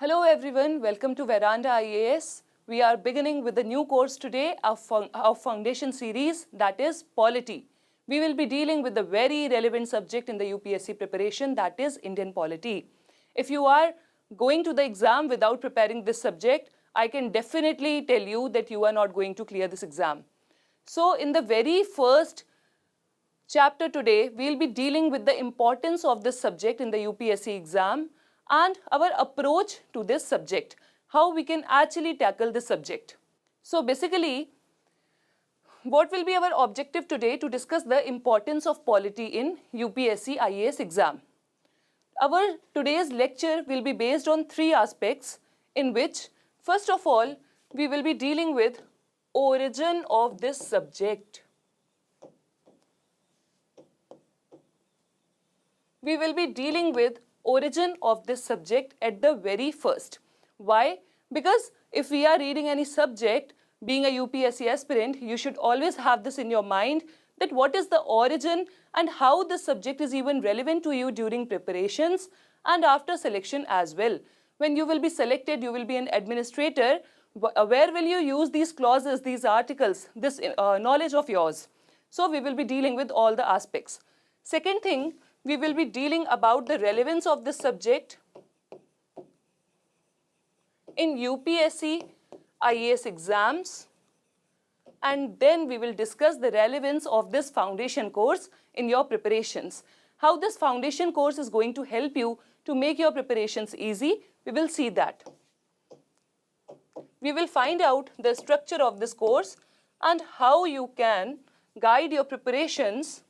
Hello everyone, welcome to Veranda IAS. We are beginning with a new course today, our foundation series, that is Polity. We will be dealing with a very relevant subject in the UPSC preparation, that is Indian polity. If you are going to the exam without preparing this subject, I can definitely tell you that you are not going to clear this exam. So in the very first chapter today, we will be dealing with the importance of this subject in the UPSC exam and our approach to this subject, how we can actually tackle this subject. So basically, what will be our objective today to discuss the importance of polity in UPSC IAS exam. Our today's lecture will be based on three aspects in which, first of all, we will be dealing with origin of this subject. We will be dealing with origin of this subject at the very first. Why? Because if we are reading any subject, being a UPSC aspirant, you should always have this in your mind that what is the origin and how this subject is even relevant to you during preparations and after selection as well. When you will be selected, you will be an administrator. Where will you use these clauses, these articles, this knowledge of yours? So we will be dealing with all the aspects. Second thing, we will be dealing about the relevance of this subject in UPSC IAS exams, and then we will discuss the relevance of this foundation course in your preparations. How this foundation course is going to help you to make your preparations easy, we will see that. We will find out the structure of this course and how you can guide your preparations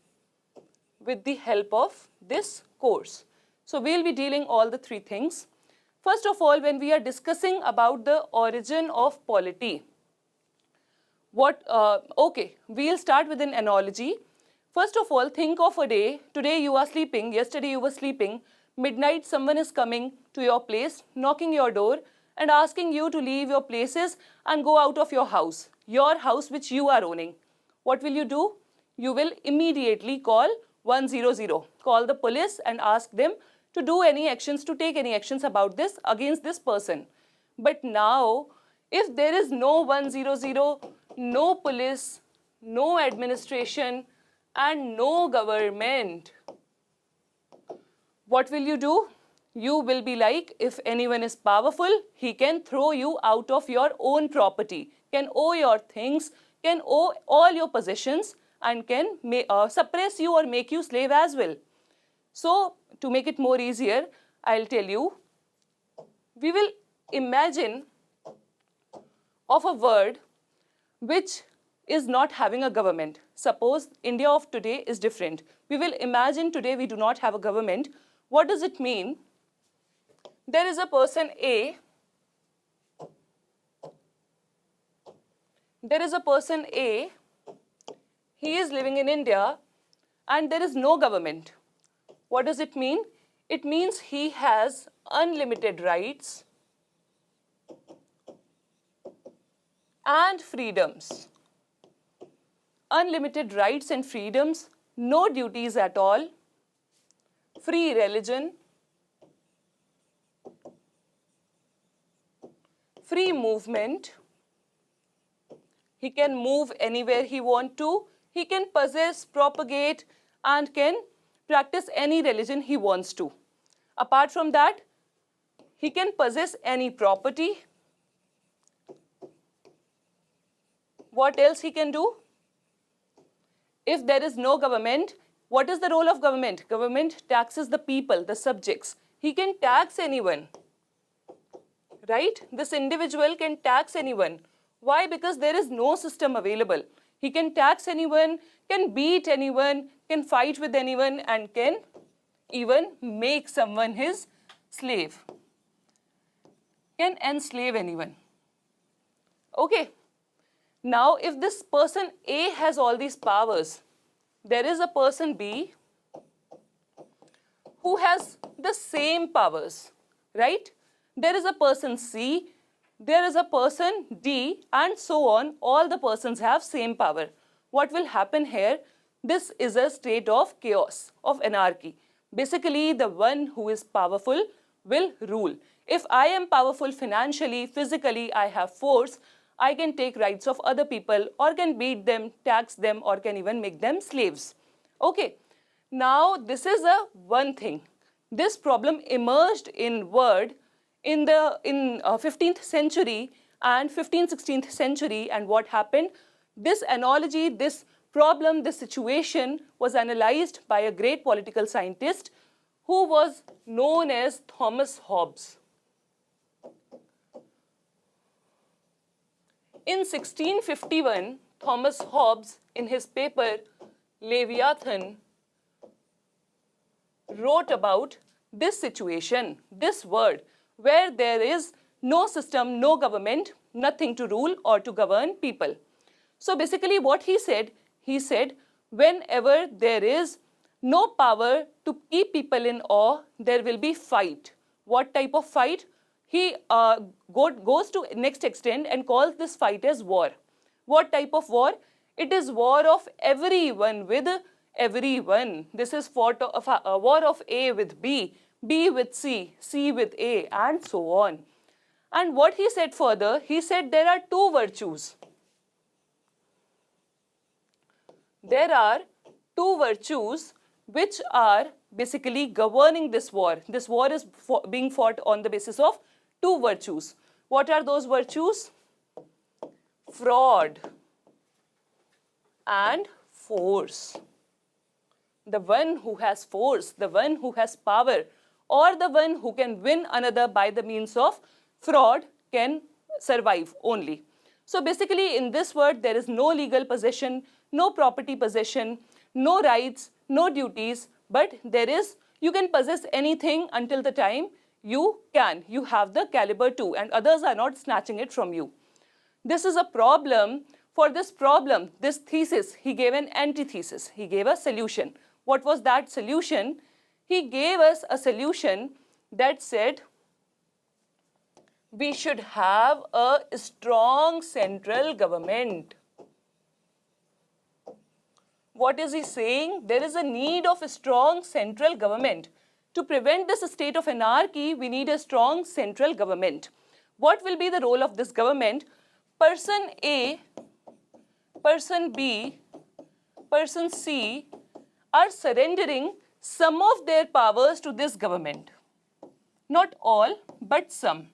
with the help of this course. So we will be dealing all the three things. First of all, when we are discussing about the origin of polity, we'll start with an analogy. First of all, think of a day. Today you are sleeping, yesterday you were sleeping. Midnight someone is coming to your place, knocking your door and asking you to leave your places and go out of your house which you are owning. What will you do? You will immediately call 100, call the police and ask them to do any actions, to take any actions about this against this person. But now, if there is no 100, no police, no administration and no government, what will you do? You will be like, if anyone is powerful, he can throw you out of your own property, can owe your things, can owe all your possessions and can suppress you or make you slave as well. So, to make it more easier, I'll tell you, we will imagine of a world which is not having a government. Suppose India of today is different. We will imagine today we do not have a government. What does it mean? There is a person A. There is a person A. He is living in India and there is no government. What does it mean? It means he has unlimited rights and freedoms. Unlimited rights and freedoms, no duties at all, free religion, free movement. He can move anywhere he wants to. He can possess, propagate and can practice any religion he wants to. Apart from that, he can possess any property. What else he can do? If there is no government, what is the role of government? Government taxes the people, the subjects. He can tax anyone, right? This individual can tax anyone. Why? Because there is no system available. He can tax anyone, can beat anyone, can fight with anyone and can even make someone his slave. Can enslave anyone. Okay. Now, if this person A has all these powers, there is a person B who has the same powers, right? There is a person C, there is a person D and so on. All the persons have same power. What will happen here? This is a state of chaos, of anarchy. Basically, the one who is powerful will rule. If I am powerful financially, physically, I have force, I can take rights of other people or can beat them, tax them, or can even make them slaves. Okay. Now, this is a one thing. This problem emerged in word in 15th century and 15th, 16th century, and what happened? This analogy, this problem, this situation was analyzed by a great political scientist who was known as Thomas Hobbes. In 1651, Thomas Hobbes, in his paper Leviathan, wrote about this situation, this word, where there is no system, no government, nothing to rule or to govern people. So basically what he said, whenever there is no power to keep people in awe, there will be fight. What type of fight? He goes to next extent and calls this fight as war. What type of war? It is war of everyone with everyone. This is war of A with B, B with C, C with A, and so on. And what he said further, he said there are two virtues. There are two virtues which are basically governing this war. This war is being fought on the basis of two virtues. What are those virtues? Fraud and force. The one who has force, the one who has power, or the one who can win another by the means of fraud can survive only. So basically in this word there is no legal possession, no property possession, no rights, no duties, but there is, you can possess anything until the time you have the caliber to, and others are not snatching it from you. This is a problem. For this problem, this thesis, he gave an antithesis, he gave a solution. What was that solution? He gave us a solution that said we should have a strong central government. What is he saying? There is a need of a strong central government. To prevent this state of anarchy, we need a strong central government. What will be the role of this government? Person A, person B, person C are surrendering some of their powers to this government. Not all, but some.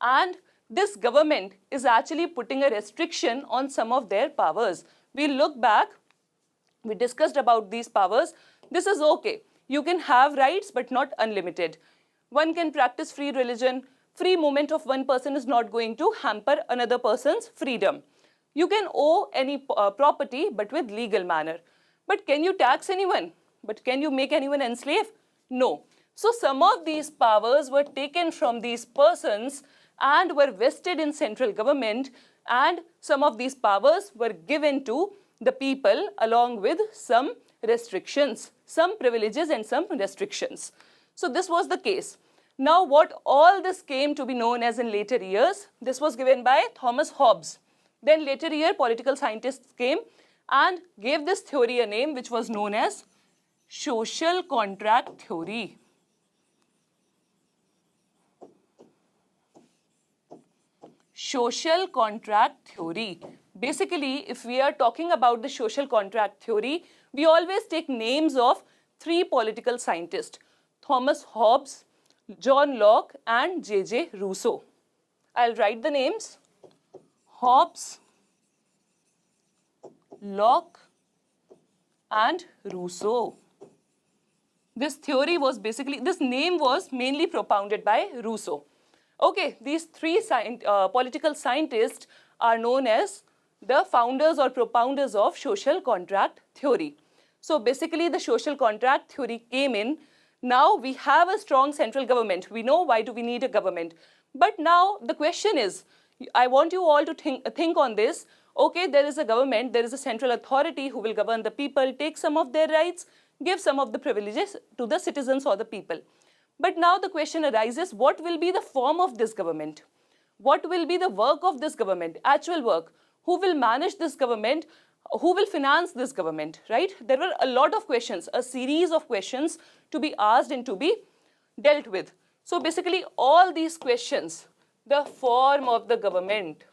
And this government is actually putting a restriction on some of their powers. We look back, we discussed about these powers. This is okay. You can have rights, but not unlimited. One can practice free religion. Free movement of one person is not going to hamper another person's freedom. You can owe any property, but with legal manner. But can you tax anyone? But can you make anyone enslaved? No. So some of these powers were taken from these persons and were vested in central government, and some of these powers were given to the people along with some restrictions, some privileges and some restrictions. So this was the case. Now what all this came to be known as in later years, this was given by Thomas Hobbes. Then later year political scientists came and gave this theory a name which was known as social contract theory. Social contract theory. Basically, if we are talking about the social contract theory, we always take names of three political scientists, Thomas Hobbes, John Locke, and J.J. Rousseau. I'll write the names. Hobbes, Locke, and Rousseau. This theory was basically, this name was mainly propounded by Rousseau. Okay, these three political scientists are known as the founders or propounders of social contract theory. So basically the social contract theory came in. Now we have a strong central government. We know why do we need a government. But now the question is, I want you all to think on this. Okay, there is a government, there is a central authority who will govern the people, take some of their rights, give some of the privileges to the citizens or the people. But now the question arises, what will be the form of this government? What will be the work of this government, actual work? Who will manage this government? Who will finance this government, right? There were a lot of questions, a series of questions to be asked and to be dealt with. So basically all these questions, the form of the government,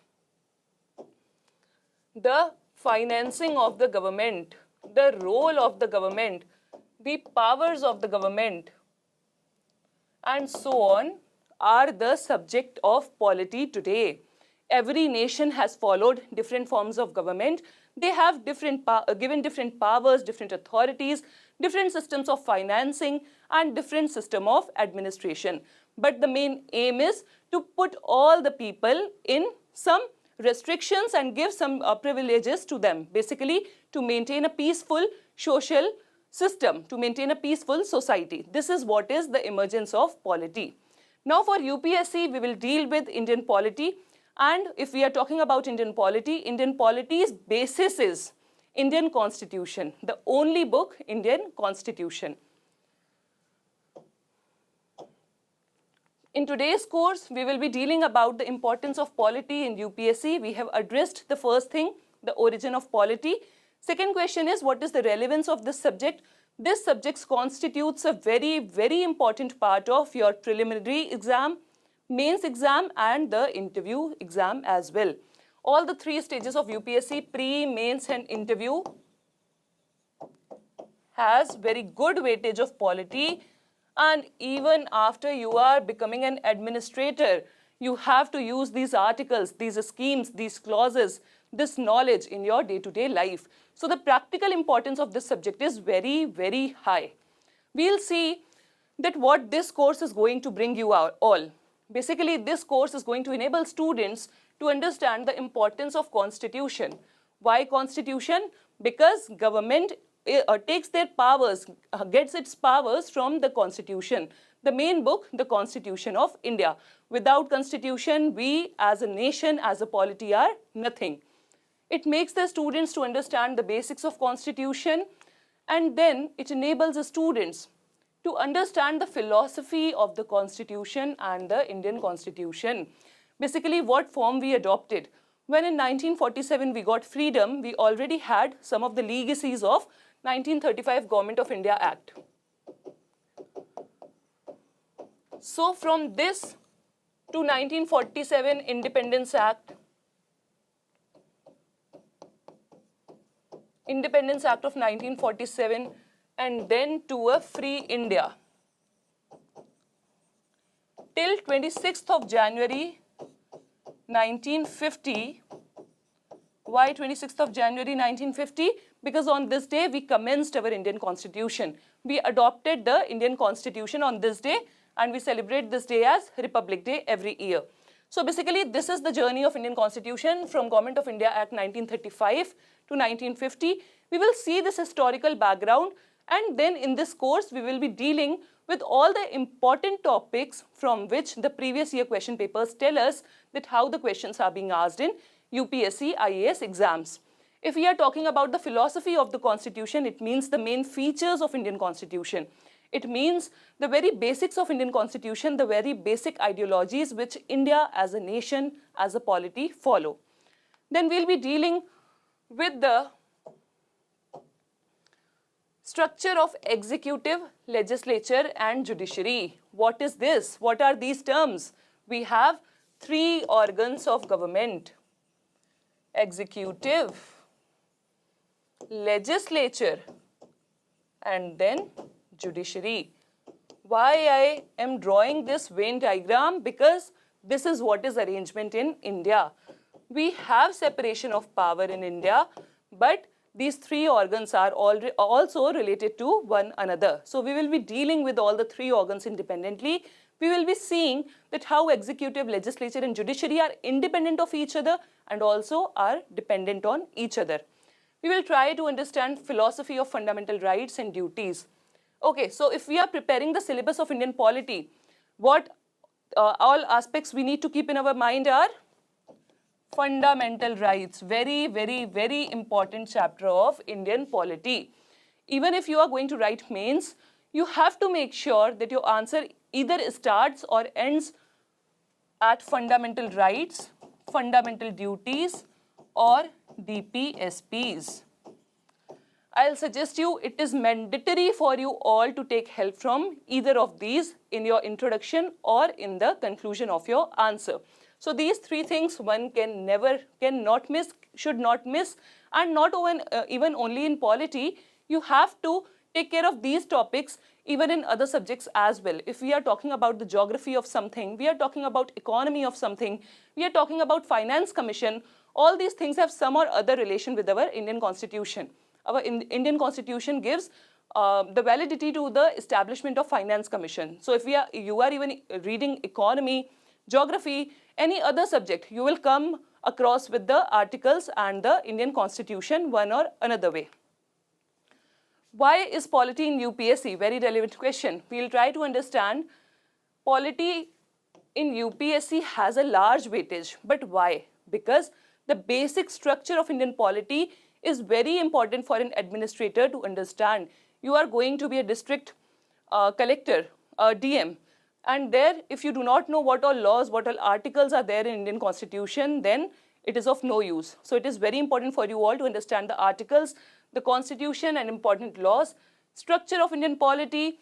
the financing of the government, the role of the government, the powers of the government, and so on, are the subject of polity today. Every nation has followed different forms of government. They have given different powers, different authorities, different systems of financing, and different system of administration. But the main aim is to put all the people in some restrictions and give some privileges to them, basically to maintain a peaceful social system, to maintain a peaceful society. This is what is the emergence of polity. Now for UPSC, we will deal with Indian polity. And if we are talking about Indian polity's basis is Indian Constitution, the only book, Indian Constitution. In today's course, we will be dealing about the importance of polity in UPSC. We have addressed the first thing, the origin of polity. Second question is, what is the relevance of this subject? This subject constitutes a very, very important part of your preliminary exam, mains exam, and the interview exam as well. All the three stages of UPSC, pre, mains, and interview, has very good weightage of polity. And even after you are becoming an administrator, you have to use these articles, these schemes, these clauses, this knowledge in your day-to-day life. So the practical importance of this subject is very, very high. We'll see that what this course is going to bring you out all. Basically, this course is going to enable students to understand the importance of constitution. Why constitution? Because government takes their powers, gets its powers from the constitution. The main book, the Constitution of India. Without constitution, we as a nation, as a polity are nothing. It makes the students to understand the basics of constitution, and then it enables the students to understand the philosophy of the constitution and the Indian Constitution. Basically, what form we adopted. When in 1947 we got freedom, we already had some of the legacies of 1935 Government of India Act. So from this to 1947 Independence Act, Independence Act of 1947, and then to a free India. Till 26th of January 1950. Why 26th of January 1950? Because on this day we commenced our Indian Constitution. We adopted the Indian Constitution on this day, and we celebrate this day as Republic Day every year. So basically, this is the journey of Indian Constitution from Government of India Act 1935 to 1950. We will see this historical background, and then in this course we will be dealing with all the important topics from which the previous year question papers tell us that how the questions are being asked in UPSC IAS exams. If we are talking about the philosophy of the Constitution, it means the main features of Indian Constitution. It means the very basics of Indian Constitution, the very basic ideologies which India as a nation, as a polity follow. Then we'll be dealing with the structure of executive, legislature, and judiciary. What is this? What are these terms? We have three organs of government: executive, legislature, and then judiciary. Why I am drawing this Venn diagram? Because this is what is arrangement in India. We have separation of power in India, but these three organs are also related to one another. So we will be dealing with all the three organs independently. We will be seeing that how executive, legislature, and judiciary are independent of each other and also are dependent on each other. We will try to understand philosophy of fundamental rights and duties. Okay, so if we are preparing the syllabus of Indian polity, what all aspects we need to keep in our mind are fundamental rights. Very, very, very important chapter of Indian polity. Even if you are going to write mains, you have to make sure that your answer either starts or ends at fundamental rights, fundamental duties, or DPSPs. I'll suggest you it is mandatory for you all to take help from either of these in your introduction or in the conclusion of your answer. So these three things one cannot miss, should not miss, and not even only in polity. You have to take care of these topics even in other subjects as well. If we are talking about the geography of something, we are talking about economy of something, we are talking about finance commission, all these things have some or other relation with our Indian constitution. Our Indian constitution gives the validity to the establishment of finance commission. So if you are even reading economy, geography, any other subject, you will come across with the articles and the Indian constitution one or another way. Why is polity in UPSC? Very relevant question. We will try to understand. Polity in UPSC has a large weightage. But why? Because the basic structure of Indian polity is very important for an administrator to understand. You are going to be a district collector, DM. And there, if you do not know what all laws, what all articles are there in Indian constitution, then it is of no use. So it is very important for you all to understand the articles, the constitution and important laws, structure of Indian polity.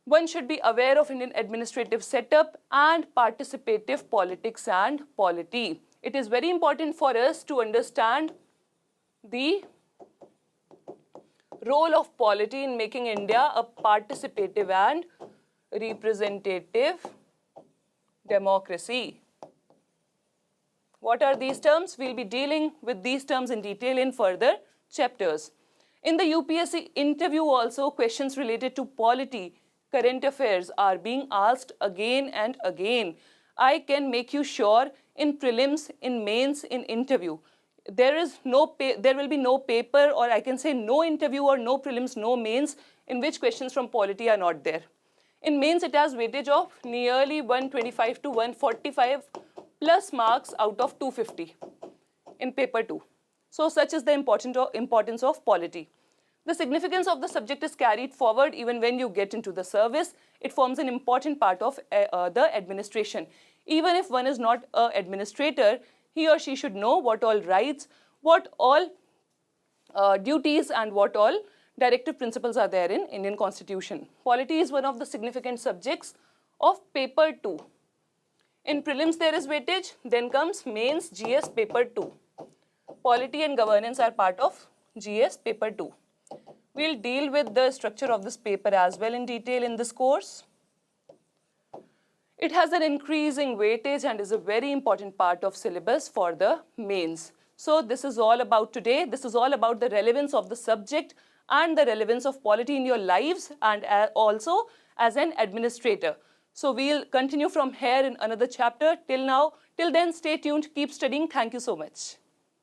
One should be aware of Indian administrative setup and participative politics and polity. It is very important for us to understand the role of polity in making India a participative and representative democracy. What are these terms? We'll be dealing with these terms in detail in further chapters. In the UPSC interview also, questions related to polity, current affairs are being asked again and again. I can make you sure in prelims, in mains, in interview, there will be no paper, or I can say no interview or no prelims, no mains in which questions from polity are not there. In mains, it has weightage of nearly 125 to 145 plus marks out of 250 in paper 2. So such is the importance of polity. The significance of the subject is carried forward even when you get into the service. It forms an important part of the administration. Even if one is not an administrator, he or she should know what all rights, what all duties and what all directive principles are there in Indian constitution. Polity is one of the significant subjects of paper 2. In prelims there is weightage, then comes mains, GS paper 2. Polity and governance are part of GS paper 2. We'll deal with the structure of this paper as well in detail in this course. It has an increasing weightage and is a very important part of syllabus for the mains. So this is all about today. This is all about the relevance of the subject and the relevance of polity in your lives and also as an administrator. So we'll continue from here in another chapter. Till then, stay tuned, keep studying. Thank you so much.